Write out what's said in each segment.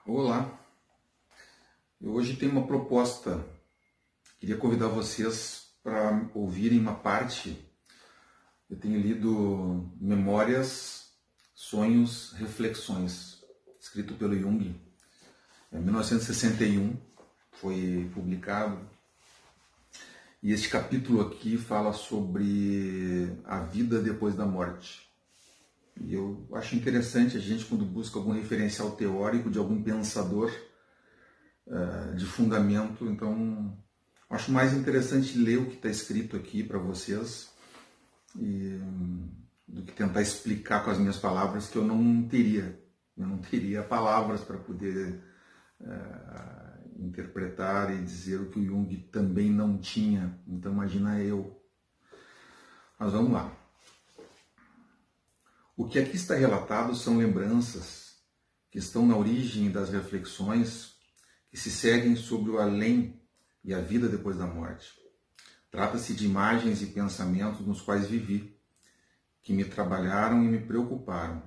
Olá, eu hoje tenho uma proposta. Queria convidar vocês para ouvirem uma parte. Eu tenho lido Memórias, Sonhos, Reflexões, escrito pelo Jung. Em 1961 foi publicado. E este capítulo aqui fala sobre a vida depois da morte. E eu acho interessante a gente, quando busca algum referencial teórico de algum pensador de fundamento, então acho mais interessante ler o que está escrito aqui para vocês do que tentar explicar com as minhas palavras, que eu não teria palavras para poder interpretar e dizer o que o Jung também não tinha. Então imagina eu. Mas vamos lá. O que aqui está relatado são lembranças que estão na origem das reflexões que se seguem sobre o além e a vida depois da morte. Trata-se de imagens e pensamentos nos quais vivi, que me trabalharam e me preocuparam.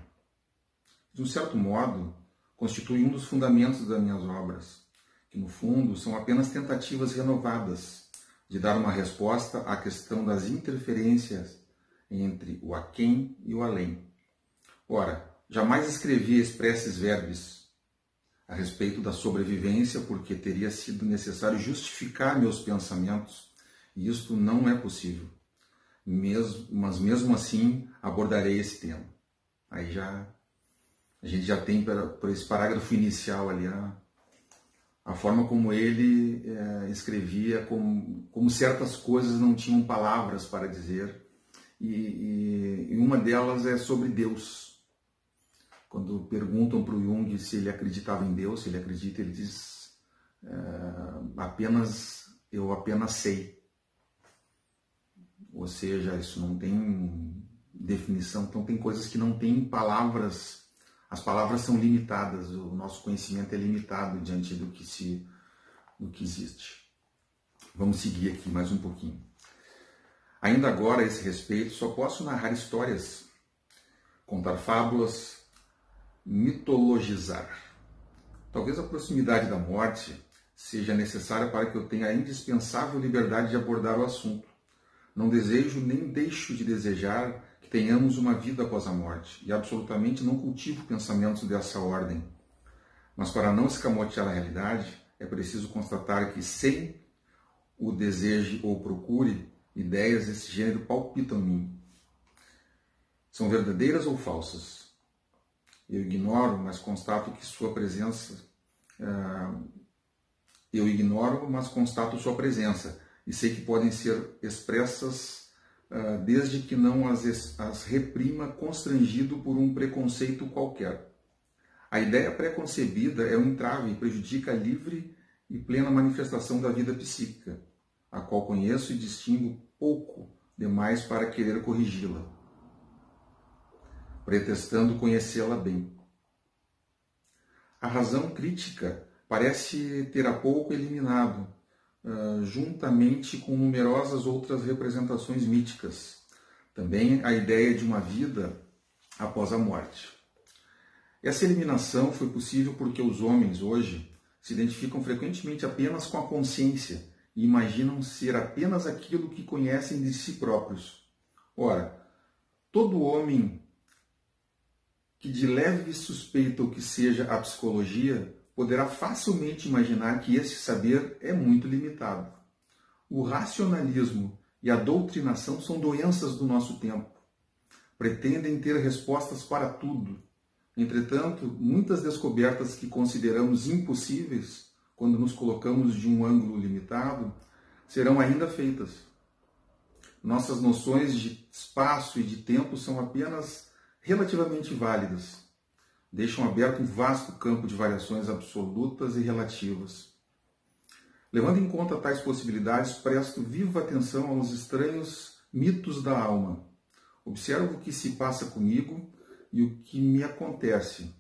De um certo modo, constituem um dos fundamentos das minhas obras, que no fundo são apenas tentativas renovadas de dar uma resposta à questão das interferências entre o aquém e o além. Ora, jamais escrevi expressis verbis a respeito da sobrevivência, porque teria sido necessário justificar meus pensamentos, e isto não é possível. Mas mesmo assim abordarei esse tema. Aí a gente já tem por esse parágrafo inicial ali a forma como ele escrevia, como certas coisas não tinham palavras para dizer, e uma delas é sobre Deus. Quando perguntam para o Jung se ele acreditava em Deus, se ele acredita, ele diz, eu apenas sei. Ou seja, isso não tem definição, então tem coisas que não têm palavras, as palavras são limitadas, o nosso conhecimento é limitado diante do que existe. Vamos seguir aqui mais um pouquinho. Ainda agora, a esse respeito, só posso narrar histórias, contar fábulas, mitologizar. Talvez a proximidade da morte seja necessária para que eu tenha a indispensável liberdade de abordar o assunto. Não desejo nem deixo de desejar que tenhamos uma vida após a morte, e absolutamente não cultivo pensamentos dessa ordem. Mas para não escamotear a realidade, é preciso constatar que, sem o deseje ou procure, ideias desse gênero palpitam em mim. São verdadeiras ou falsas? Eu ignoro, mas constato sua presença, e sei que podem ser expressas desde que não as reprima constrangido por um preconceito qualquer. A ideia pré-concebida é um entrave e prejudica a livre e plena manifestação da vida psíquica, a qual conheço e distingo pouco demais para querer corrigi-la, pretextando conhecê-la bem. A razão crítica parece ter há pouco eliminado, juntamente com numerosas outras representações míticas, também a ideia de uma vida após a morte. Essa eliminação foi possível porque os homens hoje se identificam frequentemente apenas com a consciência e imaginam ser apenas aquilo que conhecem de si próprios. Ora, todo homem que de leve suspeita o que seja a psicologia, poderá facilmente imaginar que esse saber é muito limitado. O racionalismo e a doutrinação são doenças do nosso tempo. Pretendem ter respostas para tudo. Entretanto, muitas descobertas que consideramos impossíveis, quando nos colocamos de um ângulo limitado, serão ainda feitas. Nossas noções de espaço e de tempo são apenas relativamente válidas. Deixam aberto um vasto campo de variações absolutas e relativas. Levando em conta tais possibilidades, presto viva atenção aos estranhos mitos da alma. Observo o que se passa comigo e o que me acontece,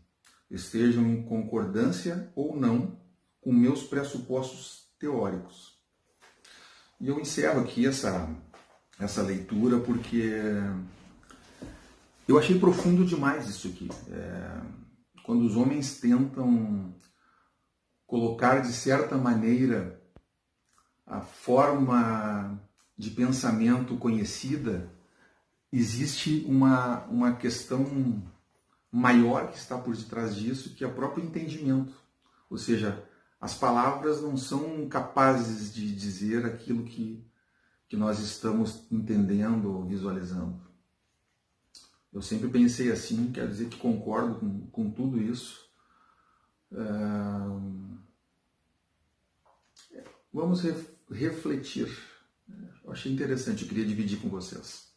estejam em concordância ou não com meus pressupostos teóricos. E eu encerro aqui essa leitura porque eu achei profundo demais isso aqui. Quando os homens tentam colocar de certa maneira a forma de pensamento conhecida, existe uma questão maior que está por detrás disso, que é o próprio entendimento. Ou seja, as palavras não são capazes de dizer aquilo que nós estamos entendendo ou visualizando. Eu sempre pensei assim, quer dizer que concordo com tudo isso. Vamos refletir. Eu achei interessante, eu queria dividir com vocês.